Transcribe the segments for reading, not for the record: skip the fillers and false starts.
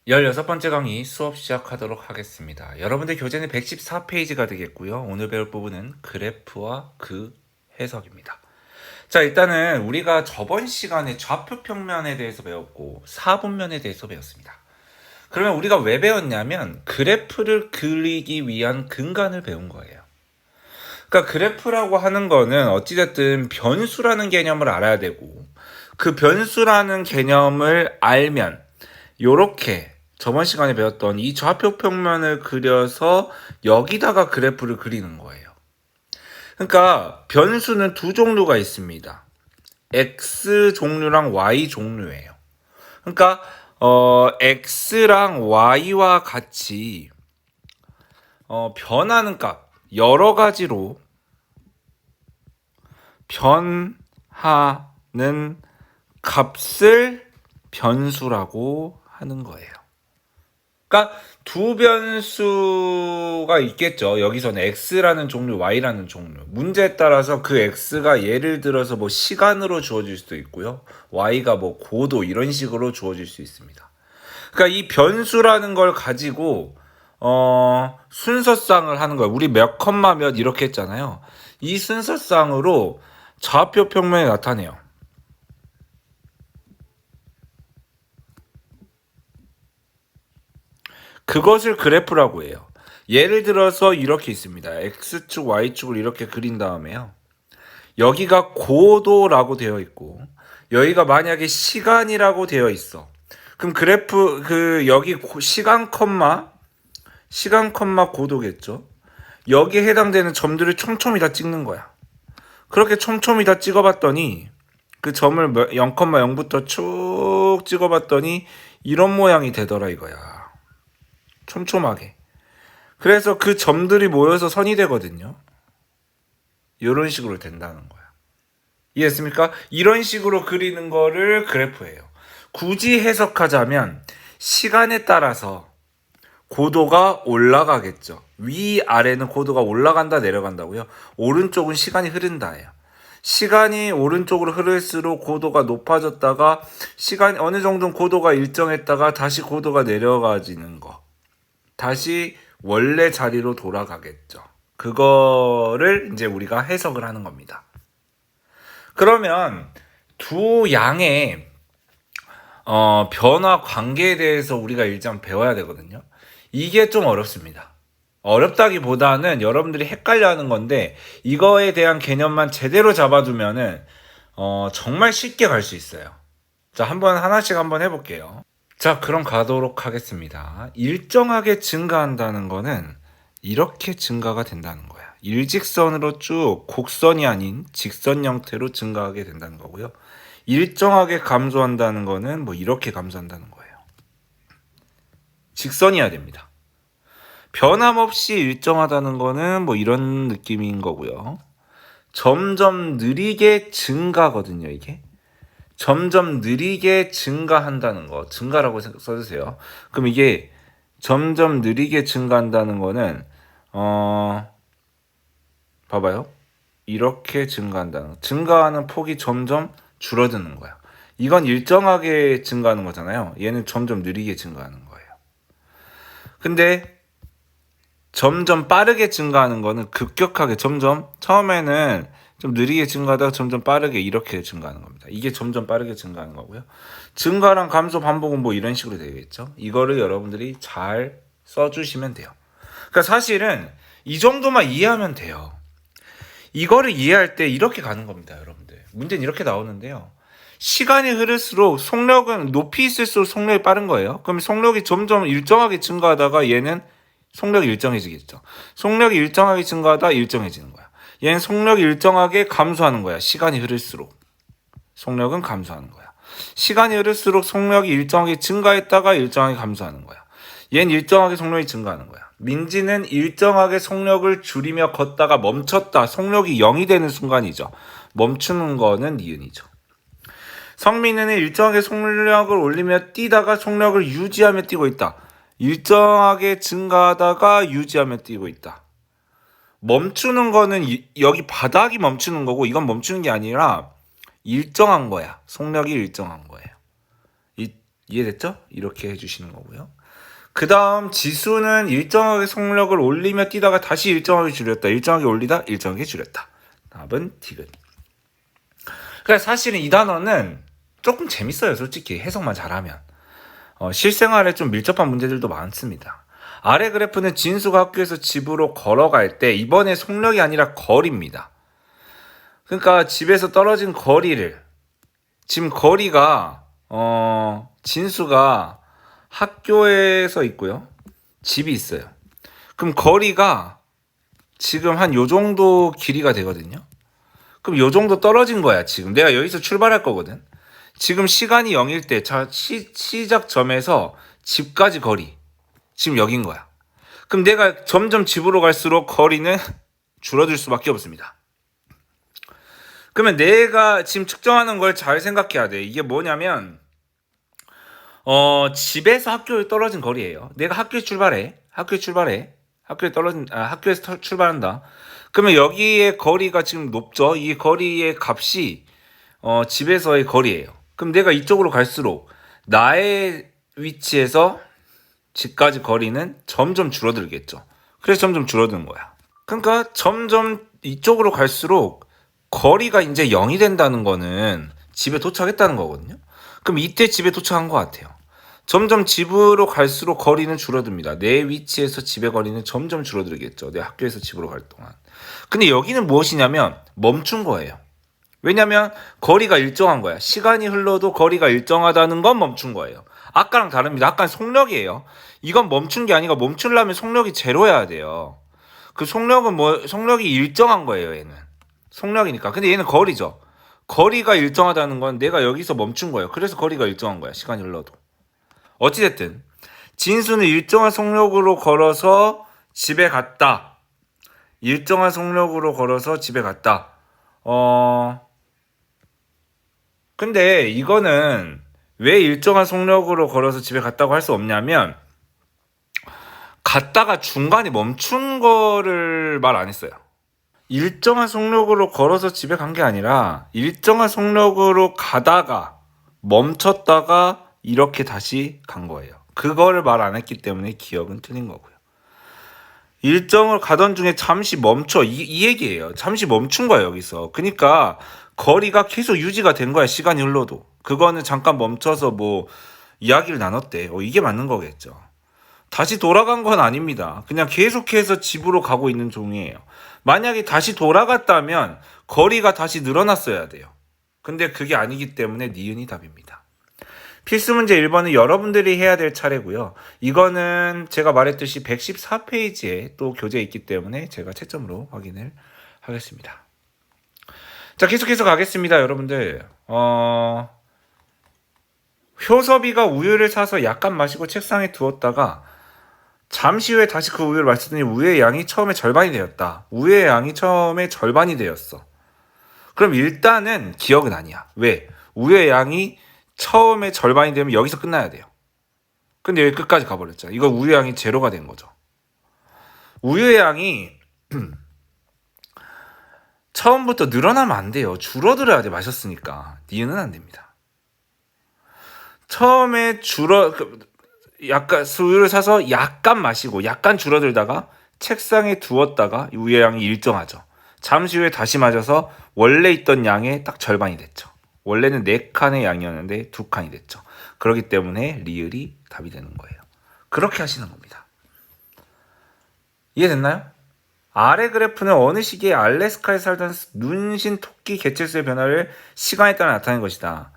16번째 강의 수업 시작하도록 하겠습니다. 여러분들 교재는 114페이지가 되겠고요. 오늘 배울 부분은 그래프와 그 해석입니다. 자, 일단은 우리가 저번 시간에 좌표 평면에 대해서 배웠고 사분면에 대해서 배웠습니다. 그러면 우리가 왜 배웠냐면 그래프를 그리기 위한 근간을 배운 거예요. 그러니까 그래프라고 하는 거는 어찌됐든 변수라는 개념을 알아야 되고 그 변수라는 개념을 알면 요렇게 저번 시간에 배웠던 이 좌표 평면을 그려서 여기다가 그래프를 그리는 거예요. 그러니까 변수는 두 종류가 있습니다. X 종류랑 Y 종류예요. 그러니까 X랑 Y와 같이 변하는 값 여러 가지로 변하는 값을 변수라고 하는 거예요. 그러니까 두 변수가 있겠죠. 여기서는 x라는 종류, y라는 종류. 문제에 따라서 그 x가 예를 들어서 뭐 시간으로 주어질 수도 있고요. y가 뭐 고도 이런 식으로 주어질 수 있습니다. 그러니까 이 변수라는 걸 가지고 순서쌍을 하는 거예요. 우리 몇 컴마 몇 이렇게 했잖아요. 이 순서쌍으로 좌표 평면에 나타내요. 그것을 그래프라고 해요. 예를 들어서 이렇게 있습니다. X축, Y축을 이렇게 그린 다음에요. 여기가 고도라고 되어 있고 여기가 만약에 시간이라고 되어 있어. 그럼 그래프 여기 시간 컴마 고도겠죠. 여기에 해당되는 점들을 촘촘히 다 찍는 거야. 그렇게 촘촘히 다 찍어봤더니 그 점을 0,0부터 쭉 찍어봤더니 이런 모양이 되더라 이거야. 촘촘하게. 그래서 그 점들이 모여서 선이 되거든요. 이런 식으로 된다는 거야. 이해했습니까? 이런 식으로 그리는 거를 그래프예요. 굳이 해석하자면 시간에 따라서 고도가 올라가겠죠. 위아래는 고도가 올라간다 내려간다고요. 오른쪽은 시간이 흐른다예요. 시간이 오른쪽으로 흐를수록 고도가 높아졌다가 시간이 어느 정도 고도가 일정했다가 다시 고도가 내려가지는 거. 다시 원래 자리로 돌아가겠죠. 그거를 이제 우리가 해석을 하는 겁니다. 그러면 두 양의 변화 관계에 대해서 우리가 일단 배워야 되거든요. 이게 좀 어렵습니다. 어렵다기보다는 여러분들이 헷갈려하는 건데 이거에 대한 개념만 제대로 잡아두면은 정말 쉽게 갈 수 있어요. 자, 하나씩 한번 해볼게요. 자, 그럼 가도록 하겠습니다. 일정하게 증가한다는 거는 이렇게 증가가 된다는 거야. 일직선으로 쭉 곡선이 아닌 직선 형태로 증가하게 된다는 거고요. 일정하게 감소한다는 거는 뭐 이렇게 감소한다는 거예요. 직선이어야 됩니다. 변함없이 일정하다는 거는 뭐 이런 느낌인 거고요. 점점 느리게 증가거든요, 이게. 점점 느리게 증가한다는 거. 증가라고 써주세요. 그럼 이게 점점 느리게 증가한다는 거는 봐봐요. 이렇게 증가한다는 거. 증가하는 폭이 점점 줄어드는 거야. 이건 일정하게 증가하는 거잖아요. 얘는 점점 느리게 증가하는 거예요. 근데 점점 빠르게 증가하는 거는 급격하게 점점 처음에는 좀 느리게 증가하다가 점점 빠르게 이렇게 증가하는 겁니다. 이게 점점 빠르게 증가하는 거고요. 증가랑 감소 반복은 뭐 이런 식으로 되겠죠. 이거를 여러분들이 잘 써주시면 돼요. 그러니까 사실은 이 정도만 이해하면 돼요. 이거를 이해할 때 이렇게 가는 겁니다, 여러분들. 문제는 이렇게 나오는데요. 시간이 흐를수록 속력은 높이 있을수록 속력이 빠른 거예요. 그럼 속력이 점점 일정하게 증가하다가 얘는 속력이 일정해지겠죠. 속력이 일정하게 증가하다 일정해지는 거야. 얘는 속력이 일정하게 감소하는 거야. 시간이 흐를수록. 속력은 감소하는 거야. 시간이 흐를수록 속력이 일정하게 증가했다가 일정하게 감소하는 거야. 얘는 일정하게 속력이 증가하는 거야. 민지는 일정하게 속력을 줄이며 걷다가 멈췄다. 속력이 0이 되는 순간이죠. 멈추는 거는 니은이죠. 성민이는 일정하게 속력을 올리며 뛰다가 속력을 유지하며 뛰고 있다. 일정하게 증가하다가 유지하며 뛰고 있다. 멈추는 거는 여기 바닥이 멈추는 거고 이건 멈추는 게 아니라 일정한 거야. 속력이 일정한 거예요. 이해됐죠? 이렇게 해주시는 거고요. 그 다음 지수는 일정하게 속력을 올리며 뛰다가 다시 일정하게 줄였다. 일정하게 올리다, 일정하게 줄였다. 답은 디귿. 그러니까 사실은 이 단어는 조금 재밌어요. 솔직히 해석만 잘하면. 실생활에 좀 밀접한 문제들도 많습니다. 아래 그래프는 진수가 학교에서 집으로 걸어갈 때 이번에 속력이 아니라 거리입니다. 그러니까 집에서 떨어진 거리를 지금 거리가 진수가 학교에서 있고요. 집이 있어요. 그럼 거리가 지금 한 요 정도 길이가 되거든요. 그럼 요 정도 떨어진 거야. 지금 내가 여기서 출발할 거거든. 지금 시간이 0일 때 시작점에서 집까지 거리 지금 여긴 거야. 그럼 내가 점점 집으로 갈수록 거리는 줄어들 수밖에 없습니다. 그러면 내가 지금 측정하는 걸 잘 생각해야 돼. 이게 뭐냐면 집에서 학교에 떨어진 거리예요. 내가 학교에 출발해. 학교에서 출발한다. 그러면 여기의 거리가 지금 높죠. 이 거리의 값이 집에서의 거리예요. 그럼 내가 이쪽으로 갈수록 나의 위치에서 집까지 거리는 점점 줄어들겠죠. 그래서 점점 줄어드는 거야. 그러니까 점점 이쪽으로 갈수록 거리가 이제 0이 된다는 거는 집에 도착했다는 거거든요. 그럼 이때 집에 도착한 것 같아요. 점점 집으로 갈수록 거리는 줄어듭니다. 내 위치에서 집의 거리는 점점 줄어들겠죠. 내 학교에서 집으로 갈 동안. 근데 여기는 무엇이냐면 멈춘 거예요. 왜냐면 거리가 일정한 거야. 시간이 흘러도 거리가 일정하다는 건 멈춘 거예요. 아까랑 다릅니다. 아까는 속력이에요. 이건 멈춘 게 아니라 멈추려면 속력이 제로여야 돼요. 그 속력은 속력이 일정한 거예요, 얘는. 속력이니까. 근데 얘는 거리죠. 거리가 일정하다는 건 내가 여기서 멈춘 거예요. 그래서 거리가 일정한 거야. 시간이 흘러도. 어찌됐든 진수는 일정한 속력으로 걸어서 집에 갔다. 일정한 속력으로 걸어서 집에 갔다. 근데 이거는 왜 일정한 속력으로 걸어서 집에 갔다고 할 수 없냐면 갔다가 중간에 멈춘 거를 말 안 했어요. 일정한 속력으로 걸어서 집에 간 게 아니라 일정한 속력으로 가다가 멈췄다가 이렇게 다시 간 거예요. 그거를 말 안 했기 때문에 기억은 틀린 거고요. 일정을 가던 중에 잠시 멈춰 이 얘기예요. 잠시 멈춘 거야 여기서. 그러니까 거리가 계속 유지가 된 거야. 시간이 흘러도. 그거는 잠깐 멈춰서 뭐 이야기를 나눴대. 이게 맞는 거겠죠. 다시 돌아간 건 아닙니다. 그냥 계속해서 집으로 가고 있는 중이에요. 만약에 다시 돌아갔다면 거리가 다시 늘어났어야 돼요. 근데 그게 아니기 때문에 니은이 답입니다. 필수 문제 1번은 여러분들이 해야 될 차례고요. 이거는 제가 말했듯이 114페이지에 또 교재에 있기 때문에 제가 채점으로 확인을 하겠습니다. 자, 계속해서 가겠습니다, 여러분들. 효섭이가 우유를 사서 약간 마시고 책상에 두었다가 잠시 후에 다시 그 우유를 마시더니 우유의 양이 처음에 절반이 되었다. 우유의 양이 처음에 절반이 되었어. 그럼 일단은 기억은 아니야. 왜? 우유의 양이 처음에 절반이 되면 여기서 끝나야 돼요. 근데 여기 끝까지 가버렸잖아. 이거 우유의 양이 제로가 된 거죠. 우유의 양이 처음부터 늘어나면 안 돼요. 줄어들어야 돼. 마셨으니까. 니은은 안 됩니다. 처음에 약간 우유를 사서 약간 마시고 약간 줄어들다가 책상에 두었다가 우유의 양이 일정하죠. 잠시 후에 다시 마셔서 원래 있던 양의 딱 절반이 됐죠. 원래는 4칸의 양이었는데 2칸이 됐죠. 그렇기 때문에 리을이 답이 되는 거예요. 그렇게 하시는 겁니다. 이해됐나요? 아래 그래프는 어느 시기에 알래스카에 살던 눈신 토끼 개체수의 변화를 시간에 따라 나타낸 것이다.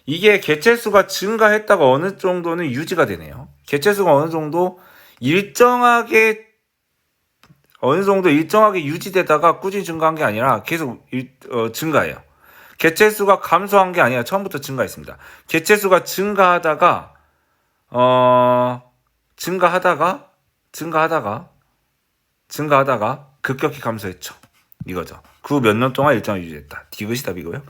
이게 개체수가 증가했다가 어느 정도는 유지가 되네요. 개체수가 어느 정도 일정하게 유지되다가 꾸준히 증가한 게 아니라 계속 증가해요. 개체수가 감소한 게 아니라 처음부터 증가했습니다. 개체수가 증가하다가 급격히 감소했죠. 이거죠. 그 몇 년 동안 일정하게 유지됐다. 디귿이 답이고요.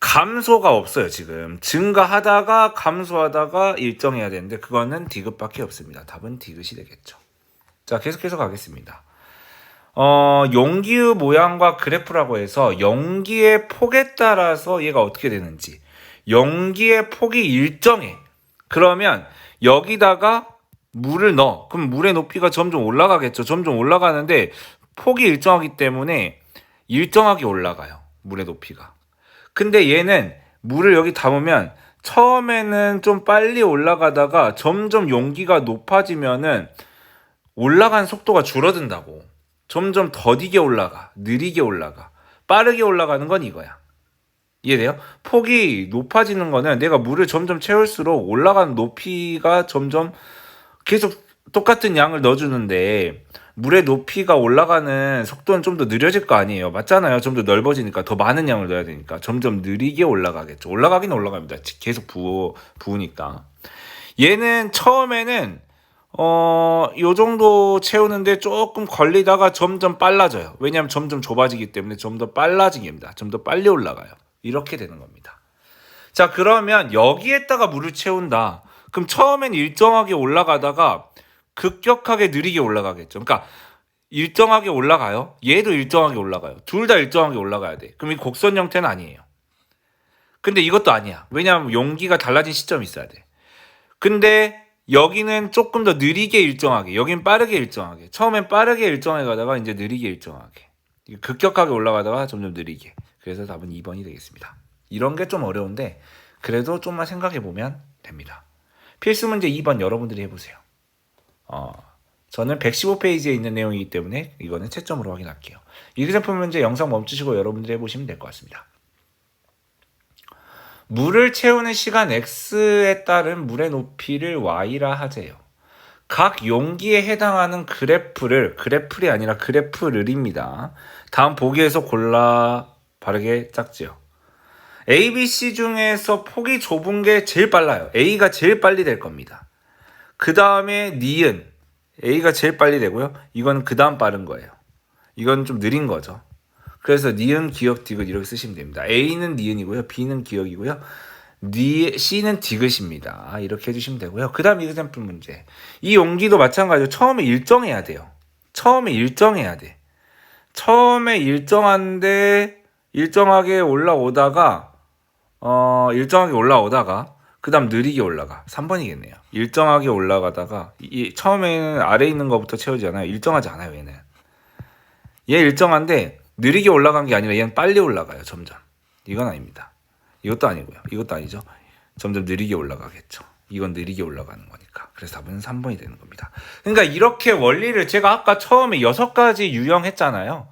감소가 없어요. 지금 증가하다가 감소하다가 일정해야 되는데 그거는 디귿밖에 없습니다. 답은 디귿이 되겠죠. 자, 계속해서 가겠습니다. 용기의 모양과 그래프라고 해서 용기의 폭에 따라서 얘가 어떻게 되는지, 용기의 폭이 일정해. 그러면 여기다가 물을 넣어. 그럼 물의 높이가 점점 올라가겠죠. 점점 올라가는데 폭이 일정하기 때문에 일정하게 올라가요. 물의 높이가. 근데 얘는 물을 여기 담으면 처음에는 좀 빨리 올라가다가 점점 용기가 높아지면은 올라간 속도가 줄어든다고. 점점 더디게 올라가. 느리게 올라가. 빠르게 올라가는 건 이거야. 이해돼요? 폭이 높아지는 거는 내가 물을 점점 채울수록 올라가는 높이가 점점 계속 똑같은 양을 넣어주는데 물의 높이가 올라가는 속도는 좀 더 느려질 거 아니에요. 맞잖아요. 좀 더 넓어지니까 더 많은 양을 넣어야 되니까 점점 느리게 올라가겠죠. 올라가긴 올라갑니다. 계속 부으니까. 얘는 처음에는 요 정도 채우는데 조금 걸리다가 점점 빨라져요. 왜냐하면 점점 좁아지기 때문에 좀 더 빨라지게 됩니다. 좀 더 빨리 올라가요. 이렇게 되는 겁니다. 자, 그러면 여기에다가 물을 채운다. 그럼 처음엔 일정하게 올라가다가 급격하게 느리게 올라가겠죠. 그러니까 일정하게 올라가요. 얘도 일정하게 올라가요. 둘 다 일정하게 올라가야 돼. 그럼 이 곡선 형태는 아니에요. 근데 이것도 아니야. 왜냐하면 용기가 달라진 시점이 있어야 돼. 근데 여기는 조금 더 느리게 일정하게, 여긴 빠르게 일정하게. 처음엔 빠르게 일정하게 가다가 이제 느리게 일정하게. 급격하게 올라가다가 점점 느리게. 그래서 답은 2번이 되겠습니다. 이런 게 좀 어려운데 그래도 좀만 생각해 보면 됩니다. 필수 문제 2번 여러분들이 해보세요. 저는 115페이지에 있는 내용이기 때문에 이거는 채점으로 확인할게요. 일기점프 문제 영상 멈추시고 여러분들이 해보시면 될 것 같습니다. 물을 채우는 시간 x에 따른 물의 높이를 y라 하재요. 각 용기에 해당하는 그래프를 아니라 그래프를입니다. 다음 보기에서 골라 바르게 짝지요. A, B, C 중에서 폭이 좁은 게 제일 빨라요. A가 제일 빨리 될 겁니다. 그 다음에 니은 A가 제일 빨리 되고요. 이건 그 다음 빠른 거예요. 이건 좀 느린 거죠. 그래서 니은, 기역, 디귿 이렇게 쓰시면 됩니다. A는 니은이고요. B는 기역이고요. C는 디귿입니다. 이렇게 해주시면 되고요. 그 다음 example 문제. 이 용기도 마찬가지로 처음에 일정해야 돼요. 처음에 일정해야 돼. 처음에 일정한데 일정하게 올라오다가 그 다음 느리게 올라가. 3번이겠네요. 일정하게 올라가다가 처음에는 아래에 있는 것부터 채우지 않아요. 일정하지 않아요. 얘는. 얘 일정한데 느리게 올라간 게 아니라 얘는 빨리 올라가요. 점점. 이건 아닙니다. 이것도 아니고요. 이것도 아니죠. 점점 느리게 올라가겠죠. 이건 느리게 올라가는 거니까. 그래서 답은 3번이 되는 겁니다. 그러니까 이렇게 원리를 제가 아까 처음에 6가지 유형했잖아요.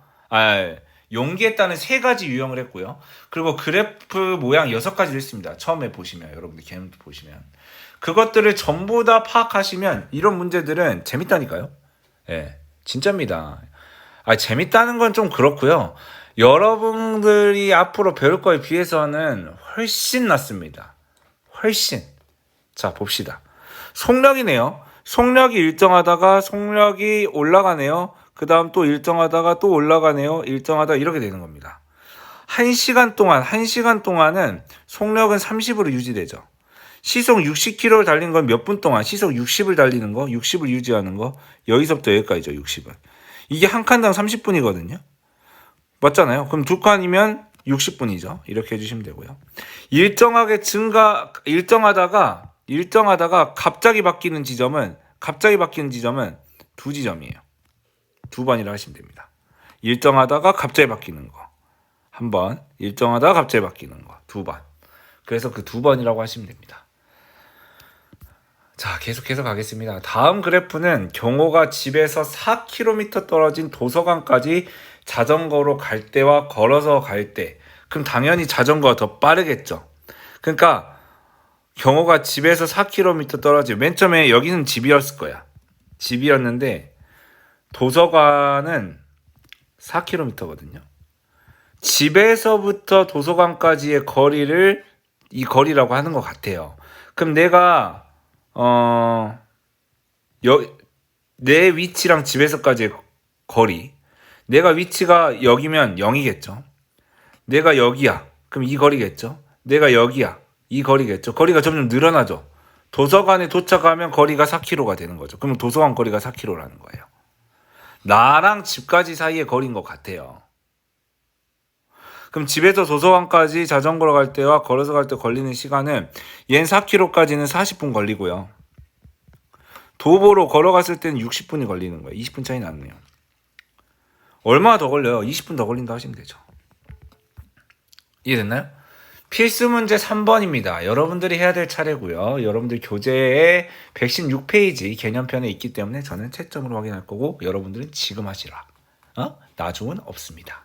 용기에 따른 3가지 유형을 했고요. 그리고 그래프 모양 6가지를 했습니다. 처음에 보시면 여러분들 개념도 보시면 그것들을 전부 다 파악하시면 이런 문제들은 재밌다니까요. 예, 진짜입니다. 재밌다는 건 좀 그렇고요. 여러분들이 앞으로 배울 거에 비해서는 훨씬 낫습니다. 훨씬. 자, 봅시다. 속력이네요. 속력이 일정하다가 속력이 올라가네요. 그 다음 또 일정하다가 또 올라가네요. 일정하다 이렇게 되는 겁니다. 1시간 동안은 속력은 30으로 유지되죠. 시속 60km를 달리는 건 몇 분 동안 시속 60을 달리는 거, 60을 유지하는 거, 여기서부터 여기까지죠. 60은. 이게 한 칸당 30분이거든요. 맞잖아요. 그럼 두 칸이면 60분이죠. 이렇게 해주시면 되고요. 일정하다가 갑자기 바뀌는 지점은 두 지점이에요. 두 번이라 하시면 됩니다. 일정하다가 갑자기 바뀌는 거 한 번, 일정하다가 갑자기 바뀌는 거 두 번. 그래서 그 두 번이라고 하시면 됩니다. 자, 계속해서 가겠습니다. 다음 그래프는 경호가 집에서 4km 떨어진 도서관까지 자전거로 갈 때와 걸어서 갈 때. 그럼 당연히 자전거가 더 빠르겠죠. 그러니까 경호가 집에서 4km 떨어진, 맨 처음에 여기는 집이었을 거야. 집이었는데 도서관은 4km거든요. 집에서부터 도서관까지의 거리를 이 거리라고 하는 것 같아요. 그럼 내가 내 위치랑 집에서까지의 거리, 내가 위치가 여기면 0이겠죠. 내가 여기야. 그럼 이 거리겠죠. 내가 여기야. 이 거리겠죠. 거리가 점점 늘어나죠. 도서관에 도착하면 거리가 4km가 되는 거죠. 그럼 도서관 거리가 4km라는 거예요. 나랑 집까지 사이의 거리인 것 같아요. 그럼 집에서 도서관까지 자전거로 갈 때와 걸어서 갈 때 걸리는 시간은 얘는 4km까지는 40분 걸리고요. 도보로 걸어갔을 때는 60분이 걸리는 거예요. 20분 차이 났네요. 얼마나 더 걸려요? 20분 더 걸린다 하시면 되죠. 이해됐나요? 필수 문제 3번입니다. 여러분들이 해야 될 차례고요. 여러분들 교재에 116페이지 개념편에 있기 때문에 저는 채점으로 확인할 거고 여러분들은 지금 하시라. 나중은 없습니다.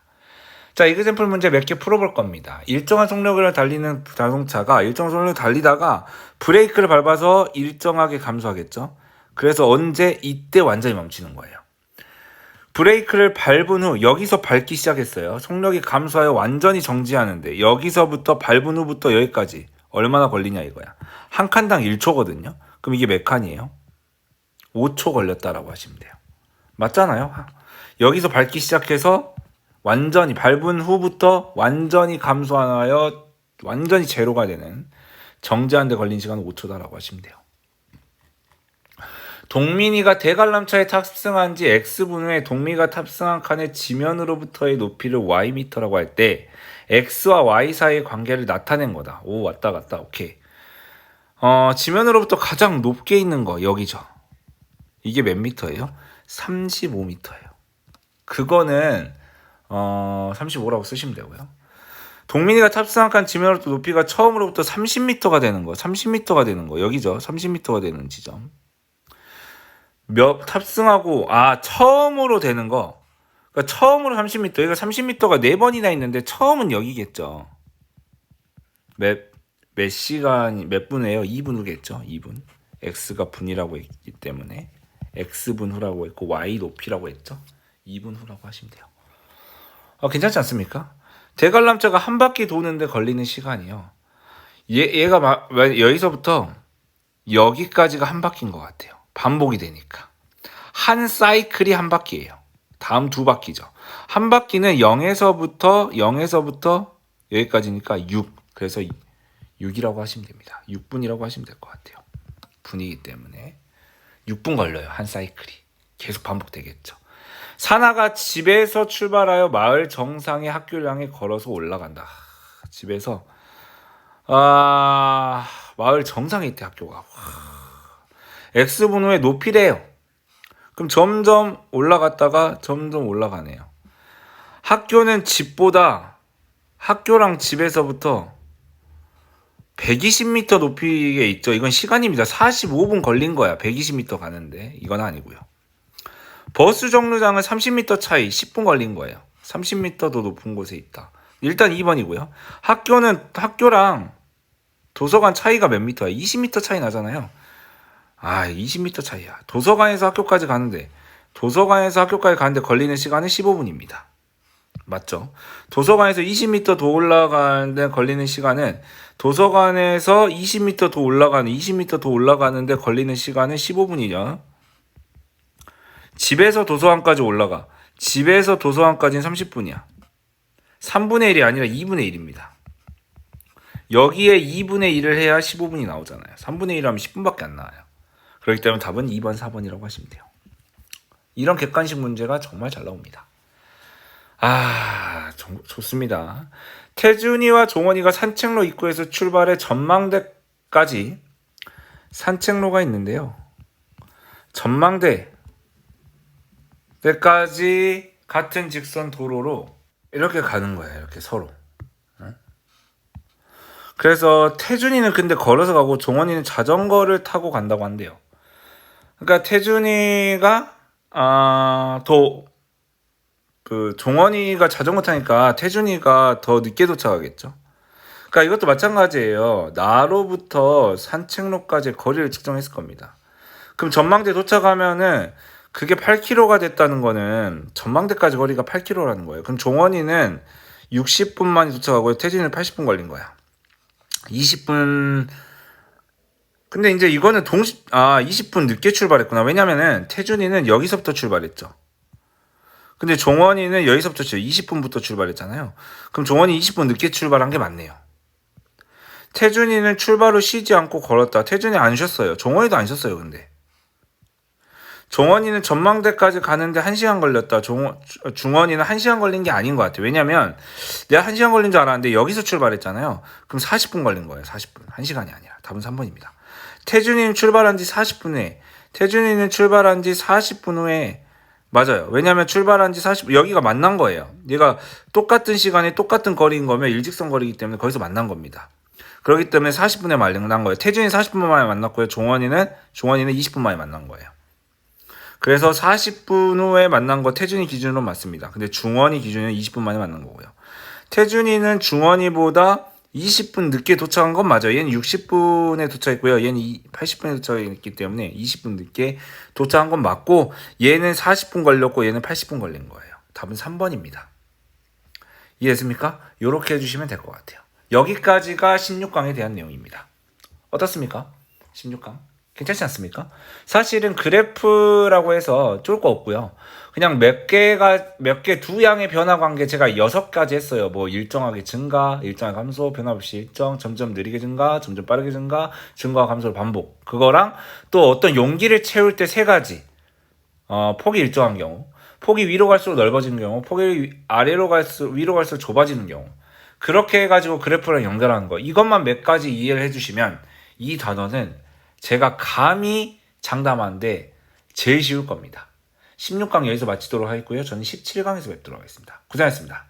자, 이그샘플 문제 몇 개 풀어볼 겁니다. 일정한 속력을 달리는 자동차가 일정한 속력을 달리다가 브레이크를 밟아서 일정하게 감소하겠죠. 그래서 언제? 이때 완전히 멈추는 거예요. 브레이크를 밟은 후 여기서 밟기 시작했어요. 속력이 감소하여 완전히 정지하는데 여기서부터 밟은 후부터 여기까지 얼마나 걸리냐 이거야. 한 칸당 1초거든요. 그럼 이게 몇 칸이에요? 5초 걸렸다라고 하시면 돼요. 맞잖아요. 여기서 밟기 시작해서 완전히 밟은 후부터 완전히 감소하여 완전히 제로가 되는 정지하는 데 걸린 시간은 5초다라고 하시면 돼요. 동민이가 대관람차에 탑승한 지 X분 후에 동민이가 탑승한 칸의 지면으로부터의 높이를 Y미터라고 할 때 X와 Y 사이의 관계를 나타낸 거다. 오, 왔다 갔다. 오케이. 지면으로부터 가장 높게 있는 거 여기죠. 이게 몇 미터예요? 35미터예요. 그거는 35라고 쓰시면 되고요. 동민이가 탑승한 칸 지면으로부터 높이가 처음으로부터 30m가 되는 거. 30m가 되는 거. 여기죠. 30m가 되는 지점. 탑승하고 처음으로 되는 거. 그러니까 처음으로 30m. 여기가 30m가 4번이나 있는데 처음은 여기겠죠. 몇 시간 몇 분이에요? 2분 후겠죠. 2분. x가 분이라고 했기 때문에 x분 후라고 했고 y 높이라고 했죠. 2분 후라고 하시면 돼요. 괜찮지 않습니까? 대관람차가 한 바퀴 도는데 걸리는 시간이요. 얘가 여기서부터 여기까지가 한 바퀴인 것 같아요. 반복이 되니까. 한 사이클이 한 바퀴예요. 다음 두 바퀴죠. 한 바퀴는 0에서부터 여기까지니까 6. 그래서 6이라고 하시면 됩니다. 6분이라고 하시면 될 것 같아요. 분이기 때문에 6분 걸려요. 한 사이클이. 계속 반복되겠죠. 사나가 집에서 출발하여 마을 정상의 학교를 향해 걸어서 올라간다. 집에서 마을 정상에 있대 학교가. X분 후에 높이래요. 그럼 점점 올라갔다가 점점 올라가네요. 학교랑 집에서부터 120m 높이에 있죠. 이건 시간입니다. 45분 걸린 거야. 120m 가는데. 이건 아니고요. 버스 정류장은 30m 차이 10분 걸린 거예요. 30m 더 높은 곳에 있다. 일단 2번이고요. 학교랑 도서관 차이가 몇 미터야? 20m 차이 나잖아요. 20m 차이야. 도서관에서 학교까지 가는데 걸리는 시간은 15분입니다. 맞죠? 도서관에서 20m 더 올라가는데 걸리는 시간은 도서관에서 20m 더 올라가는데 걸리는 시간은 15분이죠. 집에서 도서관까지 올라가. 집에서 도서관까지는 30분이야. 3분의 1이 아니라 2분의 1입니다. 여기에 2분의 1을 해야 15분이 나오잖아요. 3분의 1 하면 10분밖에 안 나와요. 그렇기 때문에 답은 2번, 4번이라고 하시면 돼요. 이런 객관식 문제가 정말 잘 나옵니다. 좋습니다. 태준이와 종원이가 산책로 입구에서 출발해 전망대까지 산책로가 있는데요. 전망대까지 같은 직선 도로로 이렇게 가는 거예요. 이렇게 서로. 그래서 태준이는 근데 걸어서 가고 종원이는 자전거를 타고 간다고 한대요. 그러니까 태준이가 종원이가 자전거 타니까 태준이가 더 늦게 도착하겠죠. 그러니까 이것도 마찬가지예요. 나로부터 산책로까지의 거리를 측정했을 겁니다. 그럼 전망대 도착하면은 그게 8km가 됐다는 거는 전망대까지 거리가 8km라는 거예요. 그럼 종원이는 60분 만에 도착하고 태준이는 80분 걸린 거야. 20분. 근데 이제 이거는 20분 늦게 출발했구나. 왜냐면은 태준이는 여기서부터 출발했죠. 근데 종원이는 여기서부터 20분부터 출발했잖아요. 그럼 종원이 20분 늦게 출발한 게 맞네요. 태준이는 출발 후 쉬지 않고 걸었다. 태준이 안 쉬었어요. 종원이도 안 쉬었어요. 근데 종원이는 전망대까지 가는데 1시간 걸렸다. 중원이는 1시간 걸린 게 아닌 것 같아요. 왜냐면 내가 1시간 걸린 줄 알았는데 여기서 출발했잖아요. 그럼 40분 걸린 거예요. 40분. 1시간이 아니라. 답은 3번입니다. 태준이는 출발한 지 40분 후에. 태준이는 출발한 지 40분 후에. 맞아요. 왜냐면 출발한 지 40분. 여기가 만난 거예요. 얘가 똑같은 시간에 똑같은 거리인 거면 일직선 거리이기 때문에 거기서 만난 겁니다. 그렇기 때문에 40분에 만난 거예요. 태준이 40분 만에 만났고요. 종원이는 20분 만에 만난 거예요. 그래서 40분 후에 만난 거 태준이 기준으로 맞습니다. 근데 중원이 기준은 20분 만에 만난 거고요. 태준이는 중원이보다 20분 늦게 도착한 건 맞아요. 얘는 60분에 도착했고요. 얘는 80분에 도착했기 때문에 20분 늦게 도착한 건 맞고 얘는 40분 걸렸고 얘는 80분 걸린 거예요. 답은 3번입니다. 이해됐습니까? 이렇게 해주시면 될 것 같아요. 여기까지가 16강에 대한 내용입니다. 어떻습니까? 16강. 괜찮지 않습니까? 사실은 그래프라고 해서 쫄 거 없고요. 그냥 몇 개 두 양의 변화 관계 제가 6가지 했어요. 뭐 일정하게 증가, 일정하게 감소, 변화없이 일정, 점점 느리게 증가, 점점 빠르게 증가, 증가와 감소를 반복. 그거랑 또 어떤 용기를 채울 때 3가지. 폭이 일정한 경우, 폭이 위로 갈수록 넓어지는 경우, 폭이 위로 갈수록 좁아지는 경우. 그렇게 해가지고 그래프랑 연결하는 거. 이것만 몇 가지 이해를 해주시면 이 단어는 제가 감히 장담하는데 제일 쉬울 겁니다. 16강 여기서 마치도록 하겠고요. 저는 17강에서 뵙도록 하겠습니다. 고생하셨습니다.